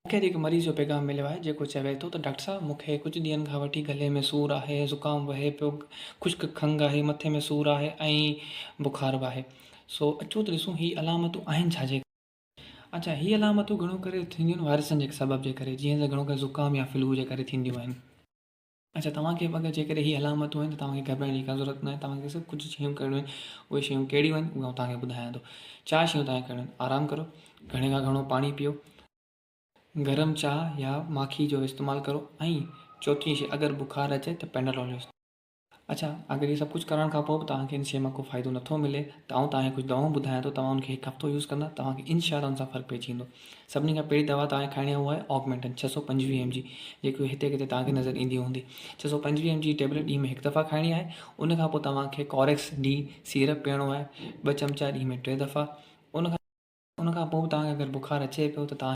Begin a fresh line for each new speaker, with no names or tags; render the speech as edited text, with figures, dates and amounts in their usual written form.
मूंखे हिकु मरीज़ जो पैगाम मिलियो आहे जेको चवे थो त डॉक्टर साहब मूंखे कुझु ॾींहंनि खां वठी गले में सूरु आहे, ज़ुकाम वहे पियो, ख़ुश्क खंघि आहे, मथे में सूरु आहे ऐं बुखार बि आहे। सो अचो त ॾिसूं ही अलामतूं आहिनि छाजे। अच्छा, ही अलामतूं घणो करे थींदियूं आहिनि वायरसनि जे सबब जे करे, जीअं त घणो करे ज़ुकाम या फ्लू जे करे थींदियूं आहिनि। अच्छा, तव्हांखे अगरि जेकॾहिं ही अलामतूं आहिनि त तव्हांखे घबराइण जी का ज़रूरत न आहे। तव्हांखे सिर्फ़ु कुझु शयूं करणियूं आहिनि। उहे शयूं कहिड़ियूं आहिनि उहे तव्हांखे ॿुधायां थो। 4 शयूं तव्हांखे करणियूं आहिनि। आराम करो, घणे खां घणो पाणी पीओ, गरम चाह या माखी जो इस्तेमालु करो ऐं चौथी शइ, अगरि बुखार अचे त पेंडाडोल जो। अच्छा, अगरि इहे सभु कुझु करण खां पोइ बि तव्हांखे इन शइ मां को फ़ाइदो नथो मिले त आउं तव्हांखे कुझु दवाऊं ॿुधायां थो। तव्हां उनखे हिकु हफ़्तो यूज़ कंदा, तव्हांखे इनशाअल्लाह उन सां फ़र्क़ु पइजी वेंदो। सभिनी खां पहिरीं दवा तव्हांखे खाइणी आहे उहा आहे ऑगमेंटन 625 mg, जेकी हिते किथे तव्हांखे नज़र ईंदी हूंदी। 625 mg टेबलेट ॾींहं में हिकु दफ़ा खाइणी आहे। उन खां पोइ तव्हांखे कॉरेक्स डी सीरप पीअणो आहे 2 चमचा ॾींहं में 3 दफ़ा। उन खां पोइ तव्हांखे अगरि बुखार अचे पियो त तव्हां